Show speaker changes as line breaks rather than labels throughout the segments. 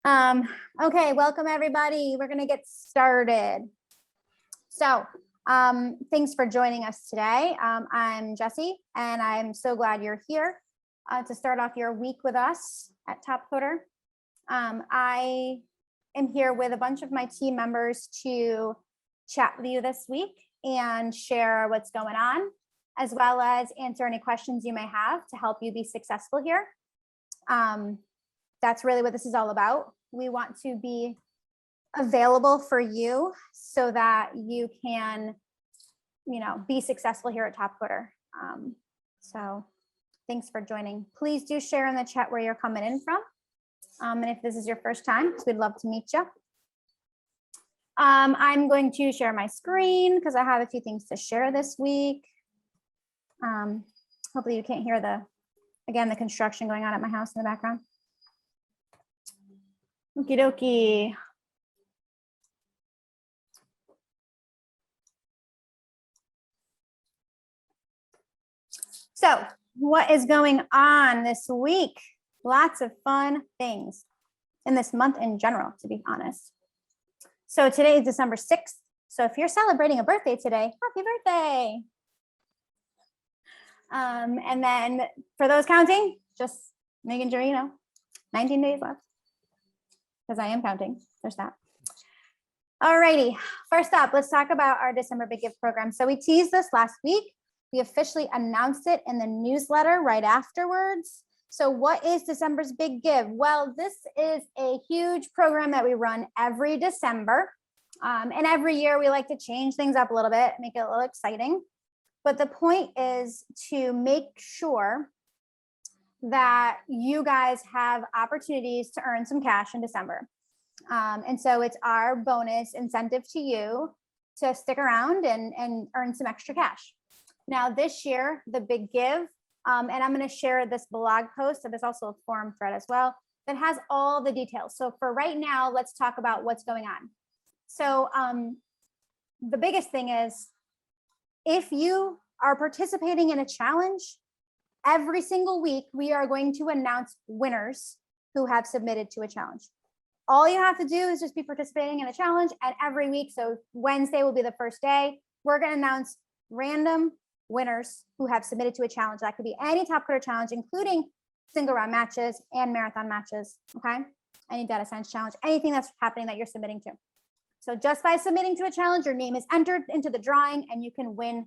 Um, okay, welcome everybody. We're gonna get started. So thanks for joining us today. I'm Jessie, and I'm so glad you're here to start off your week with us at Top Coder. I am here with a bunch of my team members to chat with you this week and share what's going on, as well as answer any questions you may have to help you be successful here. That's really what this is all about. We want to be available for you so that you can, be successful here at Top Coder. So thanks for joining. Please do share in the chat where you're coming in from. And if this is your first time, we'd love to meet you. I'm going to share my screen because I have a few things to share this week. Hopefully you can't hear the construction going on at my house in the background. Okie dokie. So what is going on this week? Lots of fun things in this month in general, to be honest. So today is December 6th. So if you're celebrating a birthday today, happy birthday. And then for those counting, just making sure, 19 days left. Because I am counting. There's that. All righty. First up, let's talk about our December Big Give program. So we teased this last week. We officially announced it in the newsletter right afterwards. So what is December's Big Give? Well, this is a huge program that we run every December. And every year we like to change things up a little bit, make it a little exciting. But the point is to make sure that you guys have opportunities to earn some cash in December. And so it's our bonus incentive to you to stick around and earn some extra cash. Now this year, the Big Give, and I'm going to share this blog post, so there's also a forum thread as well, that has all the details. So for right now, let's talk about what's going on. So the biggest thing is, if you are participating in a challenge, every single week, we are going to announce winners who have submitted to a challenge. All you have to do is just be participating in a challenge, and every week, so Wednesday will be the first day, we're going to announce random winners who have submitted to a challenge. That could be any Top Coder challenge, including single round matches and marathon matches, okay? Any data science challenge, anything that's happening that you're submitting to. So just by submitting to a challenge, your name is entered into the drawing and you can win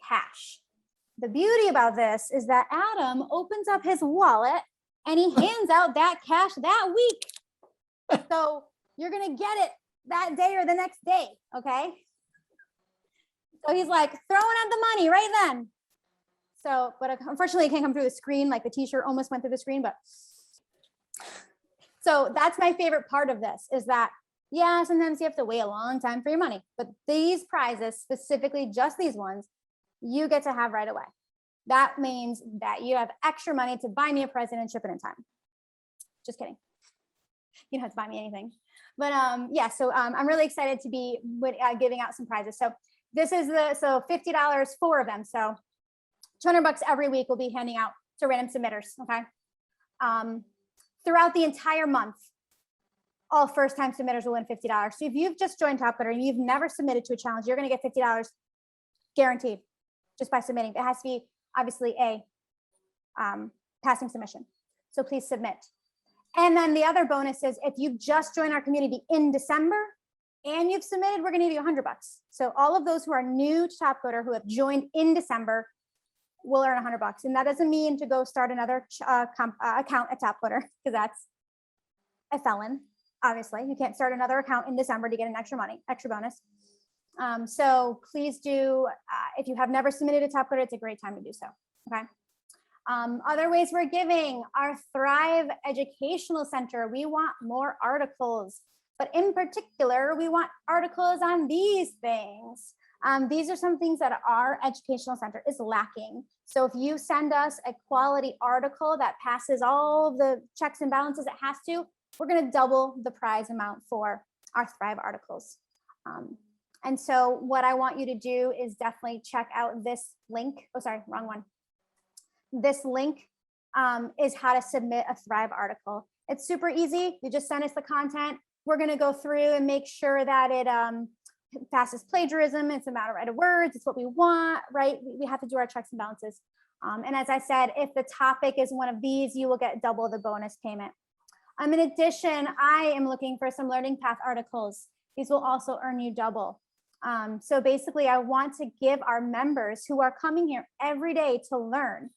cash. The beauty about this is that Adam opens up his wallet and he hands out that cash that week. So you're going to get it that day or the next day, okay? So he's like throwing out the money right then. So, but unfortunately it can't come through the screen, like the t-shirt almost went through the screen, but. So that's my favorite part of this is that, yeah, sometimes you have to wait a long time for your money, but these prizes, specifically just these ones, you get to have right away. That means that you have extra money to buy me a present and ship it in time. Just kidding. You don't have to buy me anything. But yeah, so I'm really excited to be giving out some prizes. So this is so $50, 4 of them. So $200 every week we'll be handing out to random submitters, okay? Throughout the entire month, all first-time submitters will win $50. So if you've just joined Top Coder and you've never submitted to a challenge, you're gonna get $50 guaranteed just by submitting. It has to be obviously a passing submission. So please submit. And then the other bonus is if you've just joined our community in December and you've submitted, we're gonna give you $100. So all of those who are new to Top Coder who have joined in December will earn $100. And that doesn't mean to go start another account at Top Coder, because that's a felon. Obviously, you can't start another account in December to get an extra bonus. So please do, if you have never submitted to Top Coder, it's a great time to do so, okay? Other ways we're giving, our Thrive Educational Center, we want more articles, but in particular, we want articles on these things. These are some things that our educational center is lacking. So if you send us a quality article that passes all of the checks and balances it has to, we're gonna double the prize amount for our Thrive articles. And so what I want you to do is definitely check out this link. Oh, sorry, wrong one. This link is how to submit a Thrive article. It's super easy. You just send us the content. We're going to go through and make sure that it passes plagiarism. It's a matter of words. It's what we want, right? We have to do our checks and balances. And as I said, if the topic is one of these, you will get double the bonus payment. In addition, I am looking for some learning path articles. These will also earn you double. So basically, I want to give our members who are coming here every day to learn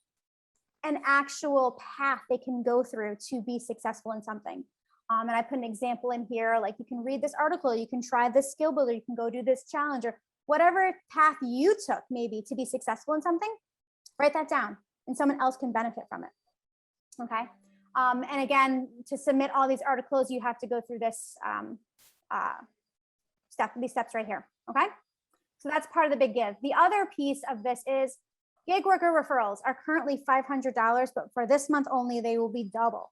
an actual path they can go through to be successful in something. And I put an example in here, like you can read this article, you can try this skill builder, you can go do this challenge, or whatever path you took maybe to be successful in something, write that down and someone else can benefit from it. Okay. And again, to submit all these articles, you have to go through this these steps right here. Okay. So that's part of the big give. The other piece of this is gig worker referrals are currently $500, but for this month only, they will be double.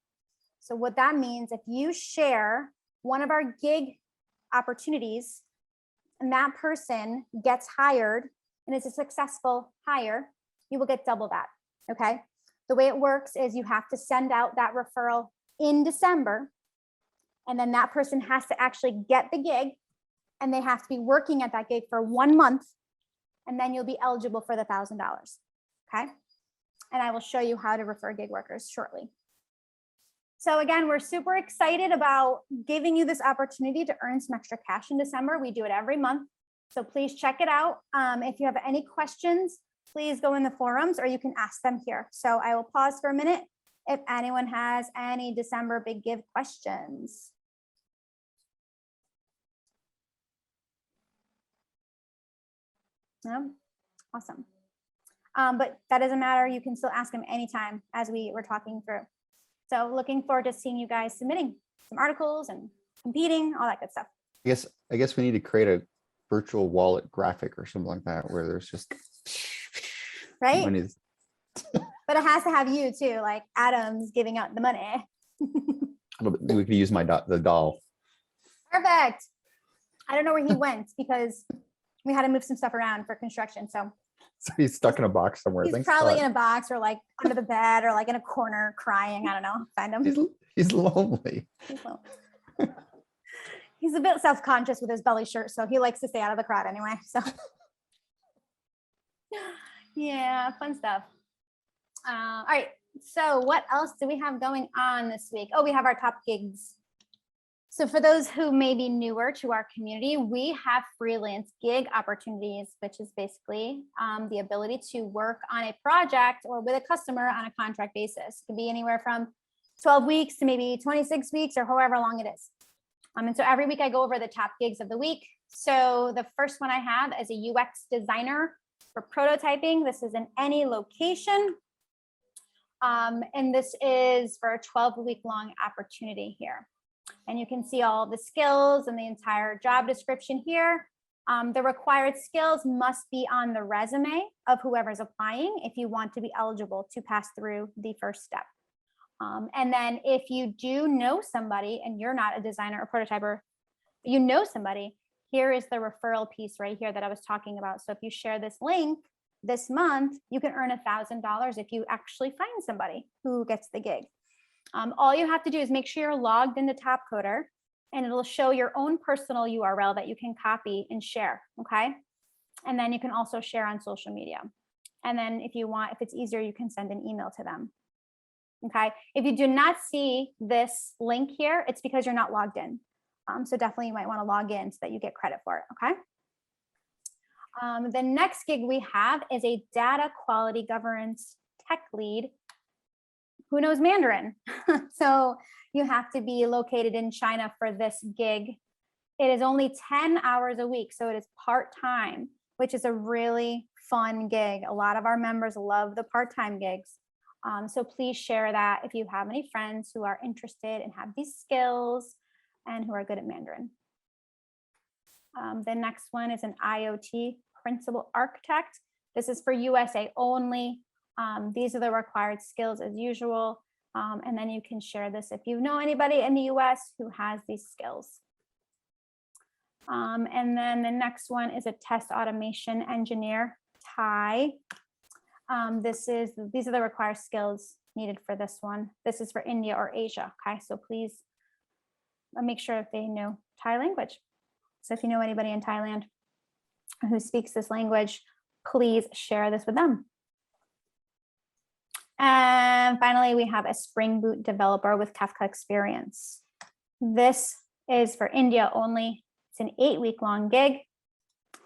So what that means, if you share one of our gig opportunities and that person gets hired and is a successful hire, you will get double that. Okay. The way it works is you have to send out that referral in December, and then that person has to actually get the gig and they have to be working at that gig for 1 month, and then you'll be eligible for the $1,000. Okay. And I will show you how to refer gig workers shortly. So again, we're super excited about giving you this opportunity to earn some extra cash in December. We do it every month. So please check it out. If you have any questions, please go in the forums or you can ask them here. So I will pause for a minute if anyone has any December Big Give questions. No? Awesome. But that doesn't matter. You can still ask them anytime as we were talking through. So looking forward to seeing you guys submitting some articles and competing, all that good stuff.
I guess we need to create a virtual wallet graphic or something like that where there's just
right.
money.
But it has to have you too, like Adam's giving out the money.
We could use the doll.
Perfect. I don't know where he went because we had to move some stuff around for construction. So
he's stuck in a box somewhere.
He's probably in a box or like under the bed or like in a corner crying. I don't know. Find him.
He's lonely.
He's lonely. He's a bit self-conscious with his belly shirt, so he likes to stay out of the crowd anyway. So yeah, fun stuff. All right. So what else do we have going on this week? Oh, we have our top gigs. So for those who may be newer to our community, we have freelance gig opportunities, which is basically the ability to work on a project or with a customer on a contract basis. It could be anywhere from 12 weeks to maybe 26 weeks or however long it is. And so every week I go over the top gigs of the week. So the first one I have is a UX designer for prototyping. This is in any location. And this is for a 12-week long opportunity here. And you can see all the skills and the entire job description here. The required skills must be on the resume of whoever's applying if you want to be eligible to pass through the first step. And then if you do know somebody and you're not a designer or prototyper, you know somebody, here is the referral piece right here that I was talking about. So if you share this link this month, you can earn $1,000 if you actually find somebody who gets the gig. All you have to do is make sure you're logged into Topcoder, and it'll show your own personal URL that you can copy and share, okay? And then you can also share on social media. And then if you want, if it's easier, you can send an email to them, okay? If you do not see this link here, it's because you're not logged in. So definitely you might want to log in so that you get credit for it, okay? The next gig we have is a data quality governance tech lead who knows Mandarin. So you have to be located in China for this gig. It is only 10 hours a week, so it is part-time, which is a really fun gig. A lot of our members love the part-time gigs. So please share that if you have any friends who are interested and have these skills and who are good at Mandarin. The next one is an IoT principal architect. This is for USA only. These are the required skills as usual. And then you can share this if you know anybody in the US who has these skills. And then the next one is a test automation engineer, Thai. These are the required skills needed for this one. This is for India or Asia. Okay, so please make sure if they know Thai language. So if you know anybody in Thailand who speaks this language, please share this with them. And finally, we have a Spring Boot developer with Kafka experience. This is for India only. It's an 8-week-long gig.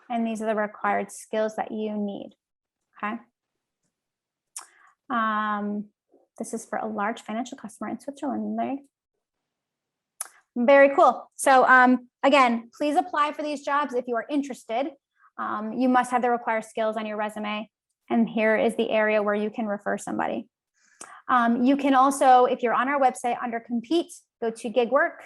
And these are the required skills that you need. Okay. This is for a large financial customer in Switzerland. Very cool. So again, please apply for these jobs if you are interested. You must have the required skills on your resume. And here is the area where you can refer somebody. You can also, if you're on our website under compete, go to gig work,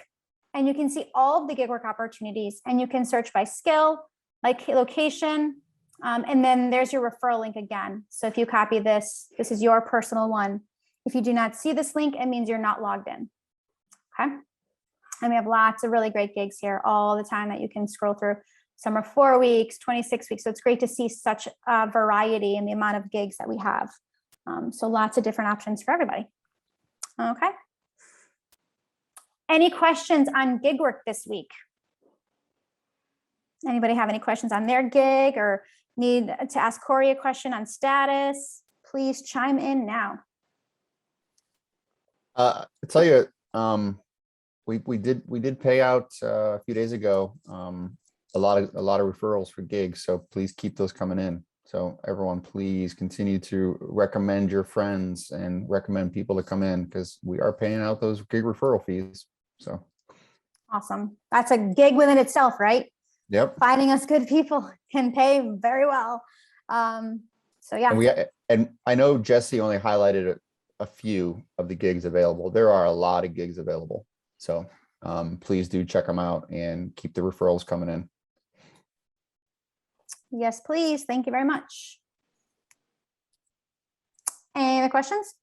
and you can see all of the gig work opportunities, and you can search by skill, like location, and then there's your referral link again. So if you copy this, this is your personal one. If you do not see this link, it means you're not logged in. Okay. And we have lots of really great gigs here all the time that you can scroll through. Some are 4 weeks, 26 weeks. So it's great to see such a variety in the amount of gigs that we have. So lots of different options for everybody. Okay. Any questions on gig work this week? Anybody have any questions on their gig or need to ask Corey a question on status? Please chime in now.
I tell you, we did pay out a few days ago a lot of referrals for gigs, so please keep those coming in. So everyone, please continue to recommend your friends and recommend people to come in, because we are paying out those gig referral fees. So
awesome. That's a gig within itself, right?
Yep.
Finding us good people can pay very well. So yeah.
And I know Jesse only highlighted a few of the gigs available. There are a lot of gigs available. So please do check them out and keep the referrals coming in.
Yes, please. Thank you very much. Any other questions?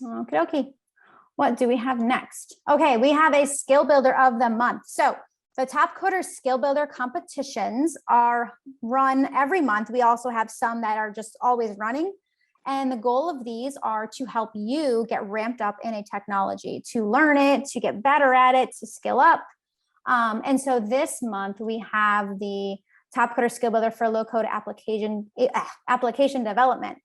Okie dokie. What do we have next? Okay, we have a skill builder of the month. So the Top Coder skill builder competitions are run every month. We also have some that are just always running. And the goal of these are to help you get ramped up in a technology, to learn it, to get better at it, to skill up. And so this month we have the Top Coder skill builder for low code application development.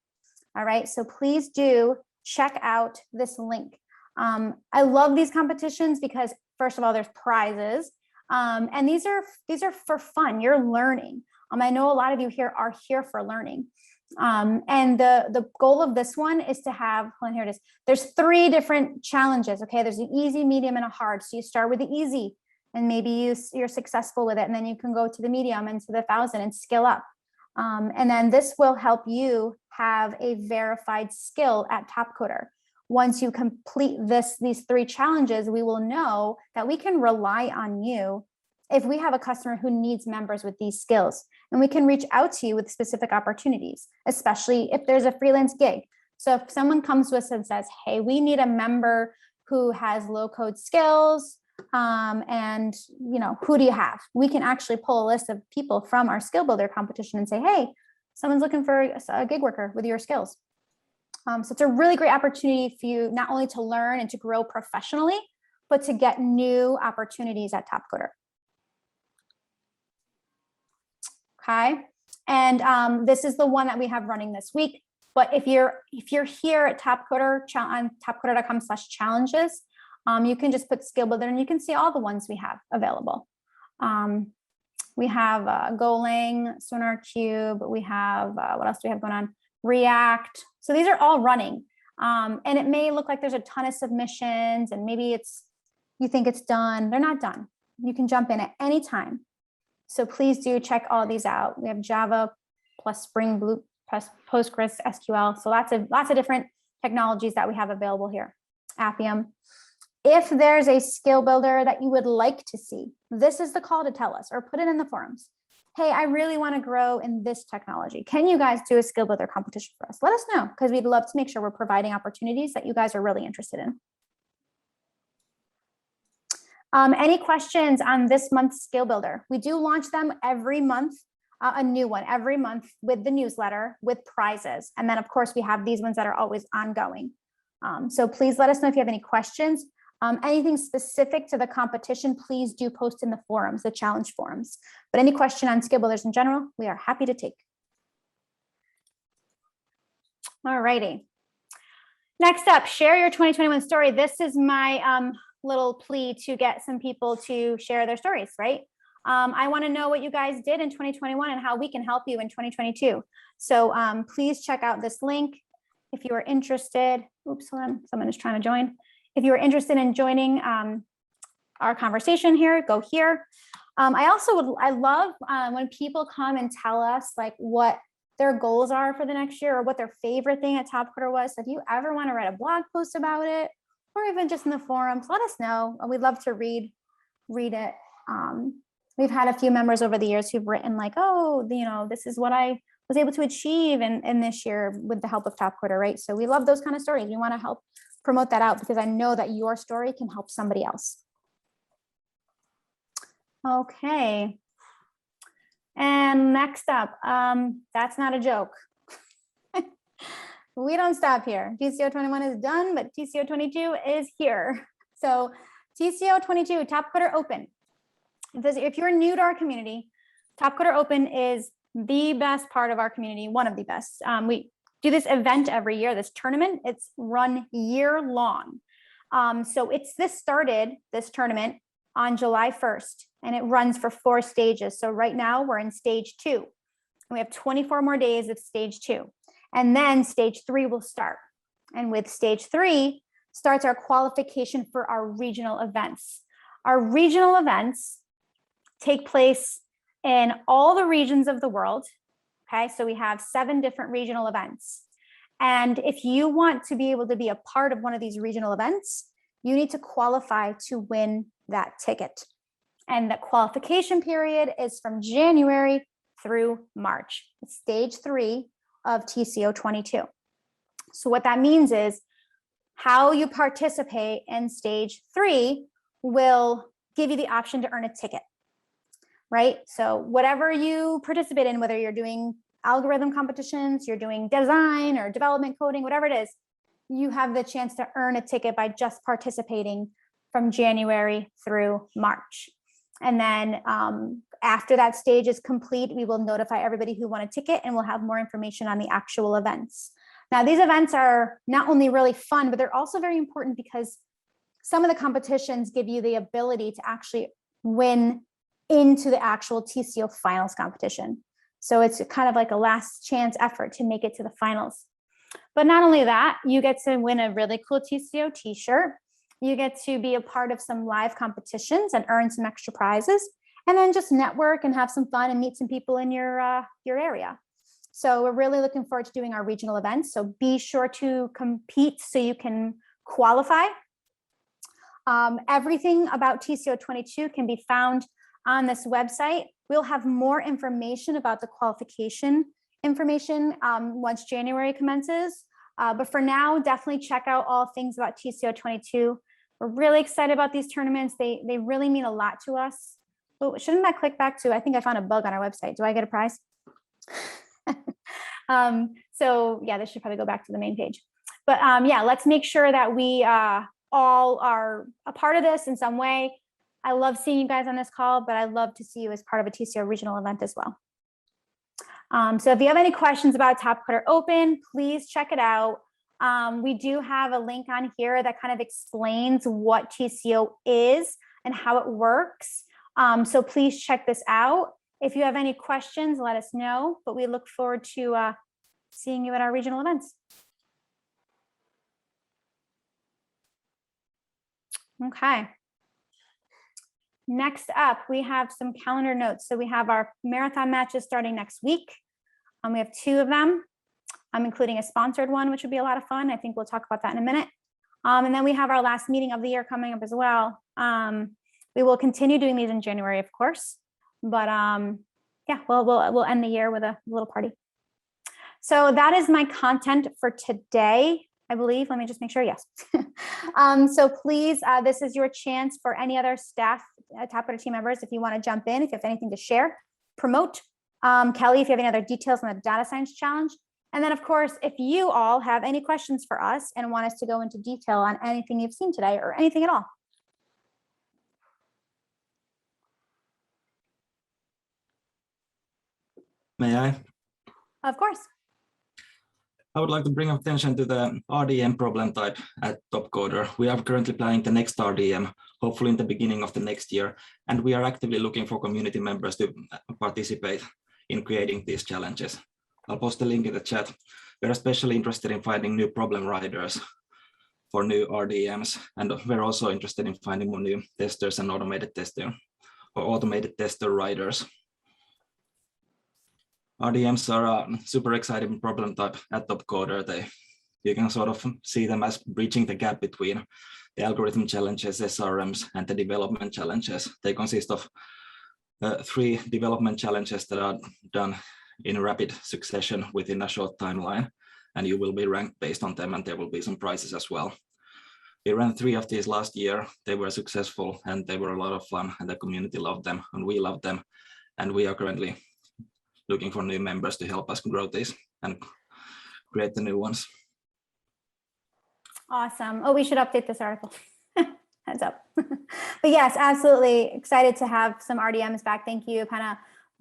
All right, so please do check out this link. I love these competitions because first of all, there's prizes. And these are for fun. You're learning. I know a lot of you here are here for learning. And the goal of this one is to have, hold on, here it is. There's 3 different challenges. Okay, there's an easy, medium, and a hard. So you start with the easy, and maybe you're successful with it, and then you can go to the medium and to the 1,000 and skill up. And then this will help you have a verified skill at Top Coder. Once you complete these 3 challenges, we will know that we can rely on you if we have a customer who needs members with these skills, and we can reach out to you with specific opportunities, especially if there's a freelance gig. So if someone comes to us and says, hey, we need a member who has low code skills, and who do you have? We can actually pull a list of people from our skill builder competition and say, hey, someone's looking for a gig worker with your skills. So it's a really great opportunity for you not only to learn and to grow professionally, but to get new opportunities at Top Coder. Okay, and this is the one that we have running this week. But if you're here at Top Coder on topcoder.com/challenges, you can just put skill builder and you can see all the ones we have available. We have Golang, SonarQube. We have what else do we have going on? React. So these are all running, and it may look like there's a ton of submissions, and maybe you think it's done. They're not done. You can jump in at any time. So please do check all these out. We have Java plus Spring Boot plus Postgres SQL. So lots of different technologies that we have available here. Appium. If there's a skill builder that you would like to see, this is the call to tell us, or put it in the forums. Hey, I really want to grow in this technology. Can you guys do a skill builder competition for us? Let us know, because we'd love to make sure we're providing opportunities that you guys are really interested in. Any questions on this month's skill builder? We do launch them every month. a new one every month with the newsletter with prizes. And then of course we have these ones that are always ongoing. So please let us know if you have any questions. Anything specific to the competition, please do post in the forums, the challenge forums. But any question on skill builders in general, we are happy to take. All righty. Next up, share your 2021 story. This is my little plea to get some people to share their stories, right? I want to know what you guys did in 2021 and how we can help you in 2022. So please check out this link if you are interested. Oops, hold on, someone is trying to join. If you are interested in joining our conversation here, go here. I love when people come and tell us like what their goals are for the next year or what their favorite thing at Top Coder was. So if you ever want to write a blog post about it, or even just in the forums, let us know. We'd love to read it. We've had a few members over the years who've written like, oh, you know, this is what I was able to achieve in this year with the help of Top Coder, right? So we love those kind of stories. We want to help promote that out because I know that your story can help somebody else. Okay. And next up, that's not a joke. We don't stop here. TCO 21 is done, but TCO 22 is here. So TCO 22, Top Coder Open. If you're new to our community, Top Coder Open is the best part of our community, one of the best. We do this event every year, this tournament. It's run year long. So this tournament on July 1st, and it runs for 4 stages. So right now we're in stage 2. And we have 24 more days of stage 2. And then stage 3 will start. And with stage 3 starts our qualification for our regional events. Our regional events take place in all the regions of the world. Okay, so we have 7 different regional events. And if you want to be able to be a part of one of these regional events, you need to qualify to win that ticket. And the qualification period is from January through March. It's stage 3 of TCO 22. So what that means is how you participate in stage 3 will give you the option to earn a ticket, right? So whatever you participate in, whether you're doing algorithm competitions, you're doing design or development coding, whatever it is, you have the chance to earn a ticket by just participating from January through March. And then after that stage is complete, we will notify everybody who won a ticket and we'll have more information on the actual events. Now, these events are not only really fun, but they're also very important because some of the competitions give you the ability to actually win into the actual TCO finals competition. So it's kind of like a last chance effort to make it to the finals. But not only that, you get to win a really cool TCO t-shirt. You get to be a part of some live competitions and earn some extra prizes, and then just network and have some fun and meet some people in your area. So we're really looking forward to doing our regional events. So be sure to compete so you can qualify. Everything about TCO 22 can be found on this website. We'll have more information about the qualification information once January commences. But for now, definitely check out all things about TCO 22. We're really excited about these tournaments. They really mean a lot to us. Oh, shouldn't that click back to, I think I found a bug on our website. Do I get a prize? So yeah, this should probably go back to the main page. But yeah, let's make sure that we all are a part of this in some way. I love seeing you guys on this call, but I'd love to see you as part of a TCO regional event as well. So if you have any questions about Top Coder Open, please check it out. We do have a link on here that kind of explains what TCO is and how it works. So please check this out. If you have any questions, let us know, but we look forward to seeing you at our regional events. Okay. Next up, we have some calendar notes. So we have our marathon matches starting next week. We have 2 of them. I'm including a sponsored one, which would be a lot of fun. I think we'll talk about that in a minute. And then we have our last meeting of the year coming up as well. We will continue doing these in January, of course, but yeah, we'll end the year with a little party. So that is my content for today, I believe. Let me just make sure. Yes. So please, this is your chance for any other staff, Top Coder team members, if you want to jump in, if you have anything to share, promote, Kelly, if you have any other details on the data science challenge. And then, of course, if you all have any questions for us and want us to go into detail on anything you've seen today or anything at all.
May I?
Of course.
I would like to bring attention to the RDM problem type at Topcoder. We are currently planning the next RDM, hopefully in the beginning of the next year, and we are actively looking for community members to participate in creating these challenges. I'll post a link in the chat. We're especially interested in finding new problem writers for new RDMs, and we're also interested in finding more new testers and automated tester writers. RDMs are a super exciting problem type at Topcoder. You can sort of see them as bridging the gap between the algorithm challenges, SRMs, and the development challenges. They consist of 3 development challenges that are done in rapid succession within a short timeline, and you will be ranked based on them, and there will be some prizes as well. We ran 3 of these last year. They were successful, and they were a lot of fun, and the community loved them, and we loved them, and we are currently looking for new members to help us grow this and create the new ones.
Awesome. Oh, we should update this article. Heads up. But yes, absolutely excited to have some RDMs back. Thank you.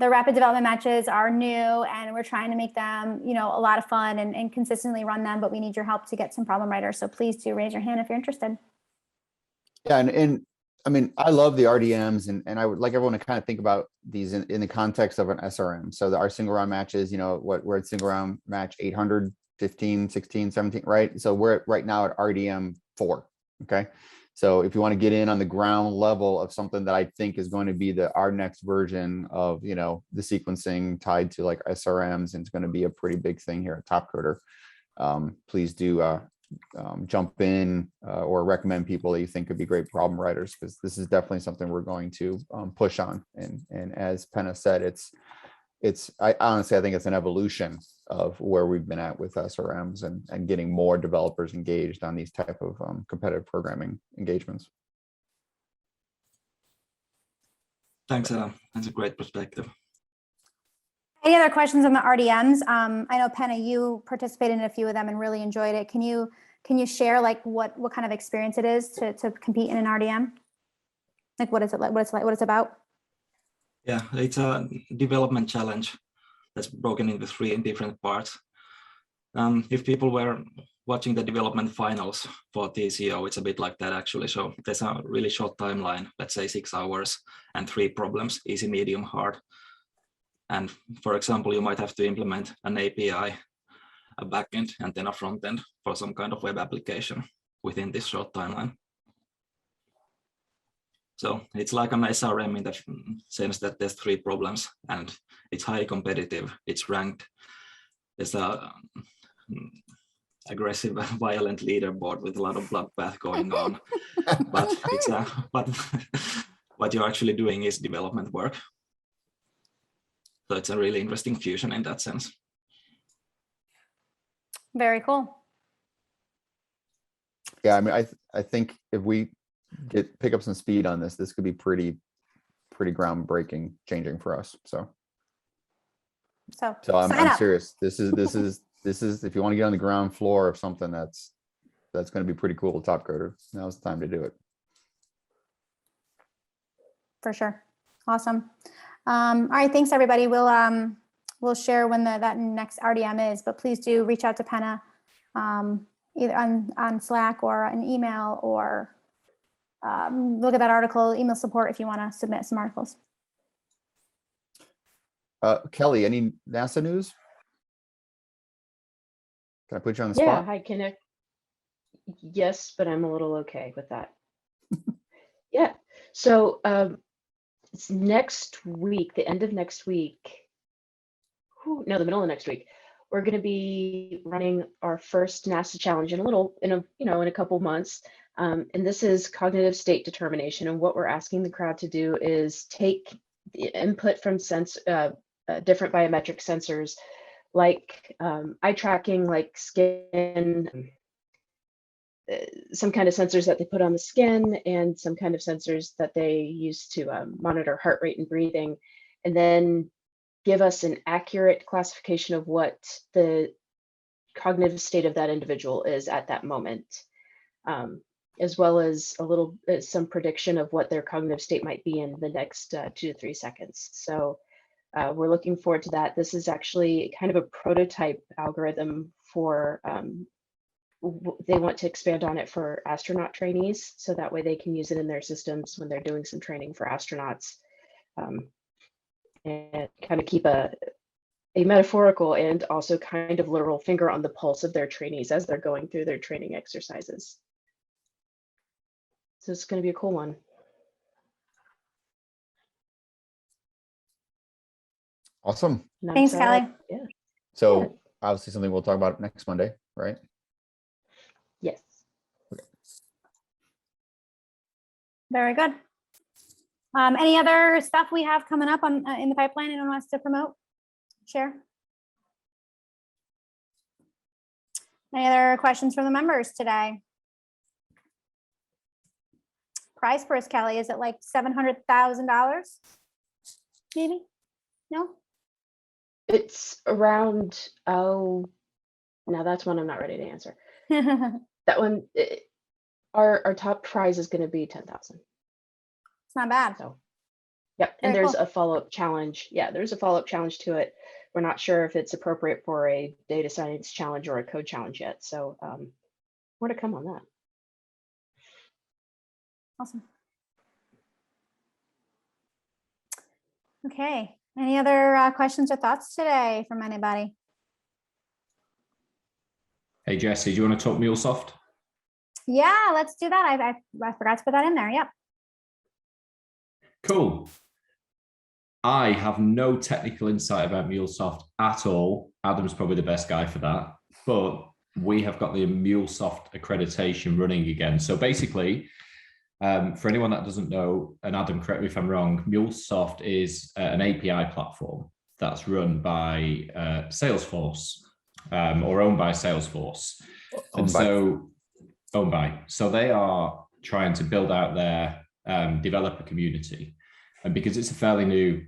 The rapid development matches are new, and we're trying to make them, a lot of fun and consistently run them, but we need your help to get some problem writers. So please do raise your hand if you're interested.
Yeah, and I mean, I love the RDMs, and I would like everyone to kind of think about these in the context of an SRM. So our single round matches, we're at single round match 800, 15, 16, 17, right? So we're right now at RDM 4, okay? So if you want to get in on the ground level of something that I think is going to be our next version of, the sequencing tied to like SRMs, and it's going to be a pretty big thing here at Topcoder, please do jump in or recommend people that you think could be great problem writers, because this is definitely something we're going to push on. And as Penna said, I honestly think it's an evolution of where we've been at with SRMs and getting more developers engaged on these type of competitive programming engagements.
Thanks, Adam. That's a great perspective.
Any other questions on the RDMs? I know, Penna, you participated in a few of them and really enjoyed it. Can you share like what kind of experience it is to compete in an RDM? Like what is it like? What it's about?
Yeah, it's a development challenge that's broken into 3 different parts. If people were watching the development finals for TCO, it's a bit like that actually. So there's a really short timeline, let's say 6 hours, and 3 problems, easy, medium, hard. And for example, you might have to implement an API, a backend, and then a front end for some kind of web application within this short timeline. So it's like an SRM in the sense that there's 3 problems, and it's highly competitive. It's ranked. There's a aggressive, violent leaderboard with a lot of bloodbath going on. But but what you're actually doing is development work. So it's a really interesting fusion in that sense.
Very cool.
Yeah, I mean, I think if we pick up some speed on this could be pretty groundbreaking, changing for us. So I'm serious. This is if you want to get on the ground floor of something that's going to be pretty cool. Topcoder, now's the time to do it.
For sure. Awesome. All right, thanks everybody. We'll share when that next RDM is, but please do reach out to Penna either on Slack or an email, or look at that article, email support if you want to submit some articles.
Kelly, any NASA news? Can I put you on the
Yeah,
spot?
I can. Yes, but I'm a little okay with that. Yeah. So it's next week, the end of next week. No, the middle of next week. We're going to be running our first NASA challenge in a couple months. And this is cognitive state determination. And what we're asking the crowd to do is take the input from different biometric sensors, like eye tracking, like skin, some kind of sensors that they put on the skin, and some kind of sensors that they use to monitor heart rate and breathing, and then give us an accurate classification of what the cognitive state of that individual is at that moment, as well as some prediction of what their cognitive state might be in the next 2 to 3 seconds. So we're looking forward to that. This is actually kind of a prototype algorithm for, they want to expand on it for astronaut trainees, so that way they can use it in their systems when they're doing some training for astronauts, and kind of keep a metaphorical and also kind of literal finger on the pulse of their trainees as they're going through their training exercises. So it's going to be a cool one.
Awesome.
And I'm
Thanks,
excited.
Kelly.
Yeah.
So
Yeah.
obviously something we'll talk about next Monday, right?
Yes.
Very good. Any other stuff we have coming up on in the pipeline anyone wants to promote? Share? Any other questions from the members today? Prize purse, Kelly, is it like $700,000? Maybe? No?
It's around, oh, now that's one I'm not ready to answer. That one, our top prize is going to be 10,000.
It's not bad.
So, yep. And
Very
there's
cool.
a follow-up challenge. Yeah, there's a follow-up challenge to it. We're not sure if it's appropriate for a data science challenge or a code challenge yet. So more to come on that.
Awesome. Okay. Any other questions or thoughts today from anybody?
Hey, Jesse, do you want to talk MuleSoft?
Yeah, let's do that. I forgot to put that in there. Yep.
Cool. I have no technical insight about MuleSoft at all. Adam's probably the best guy for that. But we have got the MuleSoft accreditation running again. So basically, for anyone that doesn't know, and Adam, correct me if I'm wrong, MuleSoft is an API platform that's run by Salesforce, or owned by Salesforce. Owned by. So they are trying to build out their developer community. And because it's a fairly new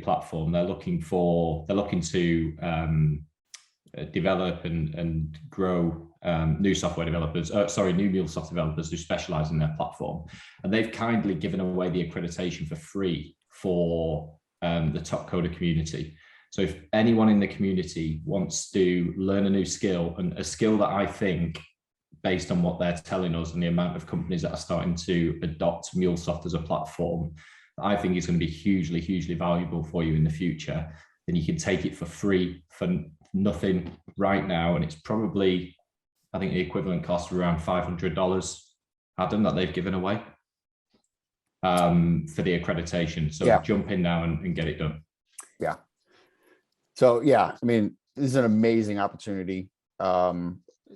platform, they're looking to develop and grow new software developers, new MuleSoft developers who specialize in their platform. And they've kindly given away the accreditation for free for the Top Coder community. So if anyone in the community wants to learn a new skill, and a skill that I think, based on what they're telling us and the amount of companies that are starting to adopt MuleSoft as a platform, I think is going to be hugely, hugely valuable for you in the future, then you can take it for free for nothing right now. And it's probably, I think the equivalent cost of around $500, Adam, that they've given away for the accreditation. So jump in now and get it done.
Yeah. So yeah, I mean, this is an amazing opportunity.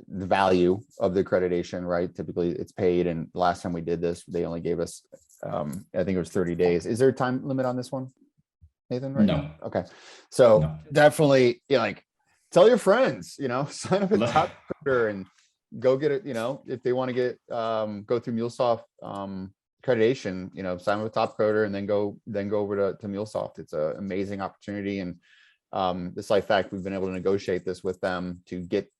The value of the accreditation, right? Typically it's paid. And last time we did this, they only gave us, I think it was 30 days. Is there a time limit on this one, Nathan? Right?
No.
Now? Okay. So definitely, like, tell your friends, sign up at Top Coder and go get it. If they want to get, go through MuleSoft accreditation, sign up with Top Coder and then go over to MuleSoft. It's an amazing opportunity. And this life fact, we've been able to negotiate this with them to get,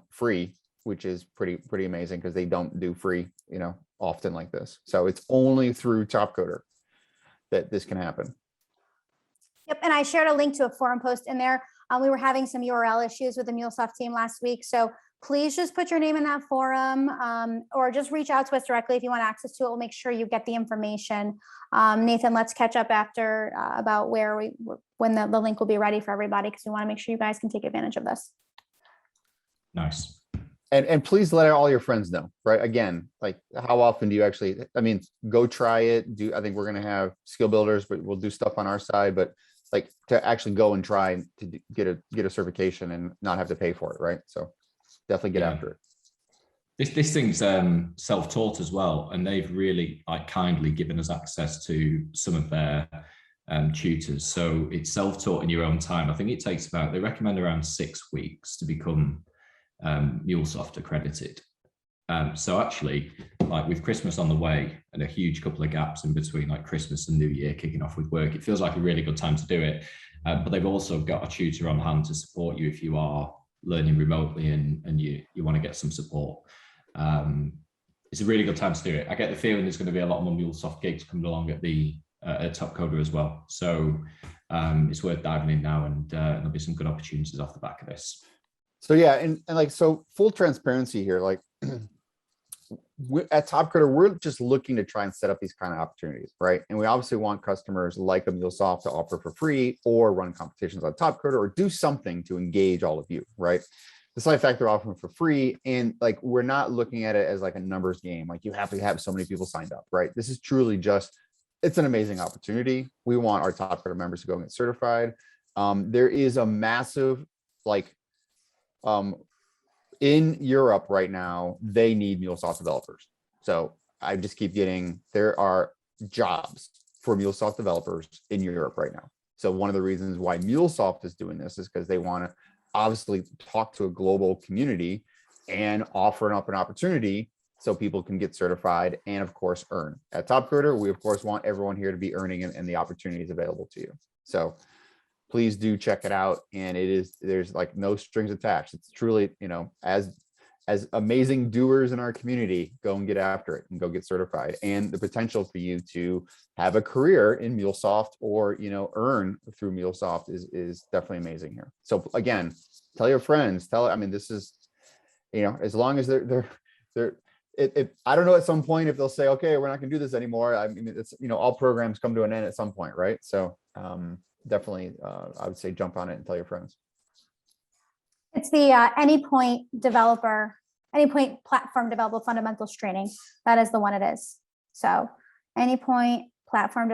free, which is pretty amazing because they don't do free, often like this. So it's only through Top Coder that this can happen.
Yep. And I shared a link to a forum post in there. We were having some URL issues with the MuleSoft team last week. So please just put your name in that forum, or just reach out to us directly if you want access to it. We'll make sure you get the information. Nathan, let's catch up after about when the link will be ready for everybody, because we want to make sure you guys can take advantage of this.
Nice.
And please let all your friends know, right? Again, like, how often do you actually, go try it. I think we're going to have skill builders, but we'll do stuff on our side, but like to actually go and try to get a certification and not have to pay for it. Right. So definitely get after it.
This thing's self-taught as well. And they've really kindly given us access to some of their tutors. So it's self-taught in your own time. I think it takes they recommend around 6 weeks to become MuleSoft accredited. So actually, like with Christmas on the way and a huge couple of gaps in between like Christmas and New Year kicking off with work, it feels like a really good time to do it. But they've also got a tutor on hand to support you if you are learning remotely and you want to get some support. It's a really good time to do it. I get the feeling there's going to be a lot more MuleSoft gigs coming along at the at Top Coder as well. So it's worth diving in now, and there'll be some good opportunities off the back of this.
So yeah, and like, so full transparency here, like at Top Coder, we're just looking to try and set up these kind of opportunities, right? And we obviously want customers like a MuleSoft to offer for free or run competitions on Top Coder or do something to engage all of you, right? Despite the fact they're offering for free, and like, we're not looking at it as like a numbers game, like you have to have so many people signed up, right? This is truly just, it's an amazing opportunity. We want our Top Coder members to go and get certified. There is a massive, like, in Europe right now, they need MuleSoft developers. So I just keep getting, there are jobs for MuleSoft developers in Europe right now. So one of the reasons why MuleSoft is doing this is because they want to obviously talk to a global community and offer up an opportunity so people can get certified and of course earn. At Top Coder, we of course want everyone here to be earning and the opportunities available to you. So please do check it out. And there's like no strings attached. It's truly, you know, as amazing doers in our community, go and get after it and go get certified. And the potential for you to have a career in MuleSoft or, you know, earn through MuleSoft is definitely amazing here. So again, tell your friends, I mean, this is, you know, as long as I don't know at some point if they'll say, okay, we're not gonna do this anymore. I mean, it's, you know, all programs come to an end at some point, right? So definitely, I would say jump on it and tell your friends.
It's the Anypoint Platform Developer Fundamentals Training. That is the one it is. So Anypoint Platform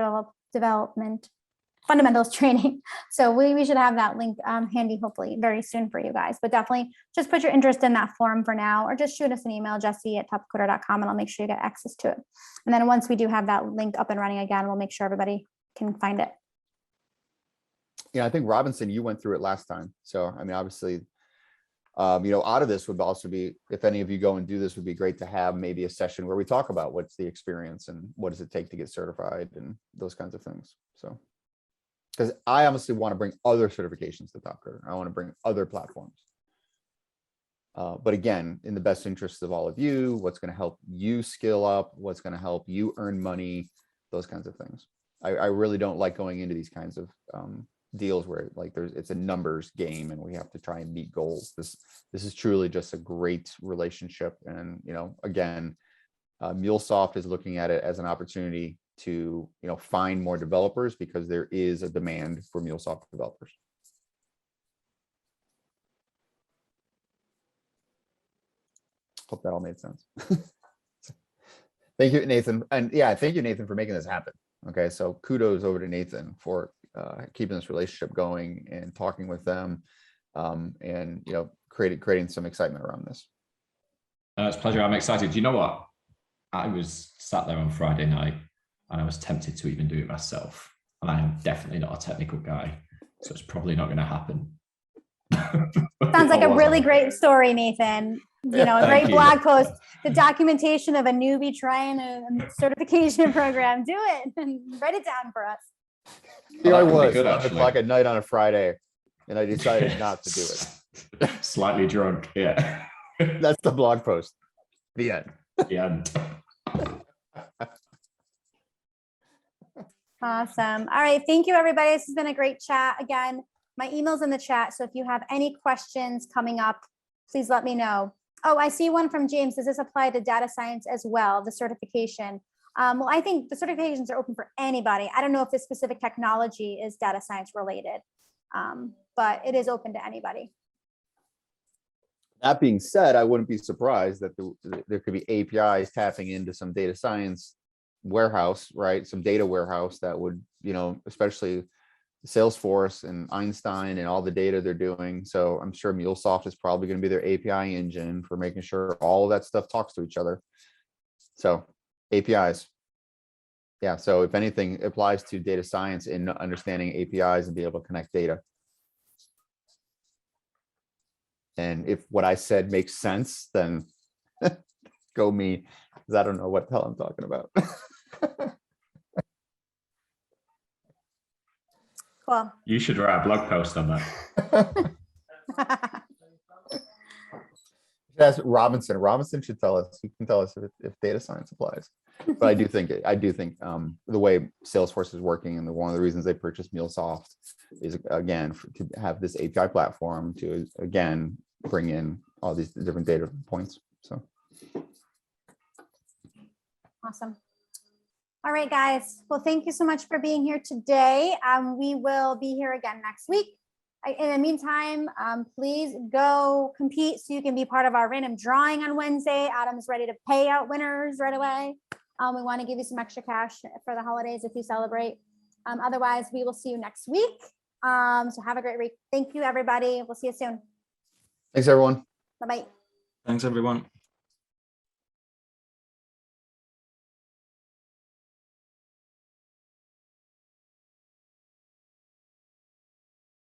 Development Fundamentals Training. So we should have that link handy, hopefully very soon for you guys. But definitely just put your interest in that forum for now, or just shoot us an email, jesse@topcoder.com, and I'll make sure you get access to it. And then once we do have that link up and running again, we'll make sure everybody can find it.
Yeah, I think Robinson, you went through it last time. So, I mean, obviously, you know, out of this would also be, if any of you go and do this, would be great to have maybe a session where we talk about what's the experience and what does it take to get certified and those kinds of things. So, because I honestly want to bring other certifications to Top Coder. I want to bring other platforms. But again, in the best interest of all of you, what's going to help you skill up, what's going to help you earn money, those kinds of things. I really don't like going into these kinds of deals where like it's a numbers game and we have to try and meet goals. This is truly just a great relationship. And, you know, again, MuleSoft is looking at it as an opportunity to, you know, find more developers because there is a demand for MuleSoft developers. Hope that all made sense. Thank you, Nathan. And yeah, thank you, Nathan, for making this happen. Okay, so kudos over to Nathan for keeping this relationship going and talking with them, and, you know, creating some excitement around this.
It's a pleasure. I'm excited. You know what? I was sat there on Friday night and I was tempted to even do it myself. And I am definitely not a technical guy, so it's probably not going to happen.
Sounds like a really great story, Nathan. You know, a great blog post, the documentation of a newbie trying a certification program. Do it and write it down for us.
Here I was, 11 o'clock at night on a Friday, and I decided not to do it.
Slightly drunk, yeah.
That's the blog post. The end.
The end.
Awesome. All right. Thank you, everybody. This has been a great chat. Again, my email's in the chat. So if you have any questions coming up, please let me know. Oh, I see one from James. Does this apply to data science as well, the certification? Well, I think the certifications are open for anybody. I don't know if this specific technology is data science related, but it is open to anybody.
That being said, I wouldn't be surprised that there could be APIs tapping into some data science warehouse, right? Some data warehouse that would, you know, especially Salesforce and Einstein and all the data they're doing. So I'm sure MuleSoft is probably going to be their API engine for making sure all of that stuff talks to each other. So APIs. Yeah. So if anything, it applies to data science in understanding APIs and be able to connect data. And if what I said makes sense, then Go me, because I don't know what the hell I'm talking about.
Cool.
You should write a blog post on that.
That's Robinson. Robinson should tell us. He can tell us if data science applies. But I do think the way Salesforce is working, and one of the reasons they purchased MuleSoft is again to have this API platform to again bring in all these different data points. So
Awesome. All right, guys. Well, thank you so much for being here today. We will be here again next week. In the meantime, please go compete so you can be part of our random drawing on Wednesday. Adam's ready to pay out winners right away. We want to give you some extra cash for the holidays if you celebrate. Otherwise, we will see you next week. So have a great week. Thank you, everybody. We'll see you soon.
thanks, everyone.
Bye-bye.
Thanks, everyone.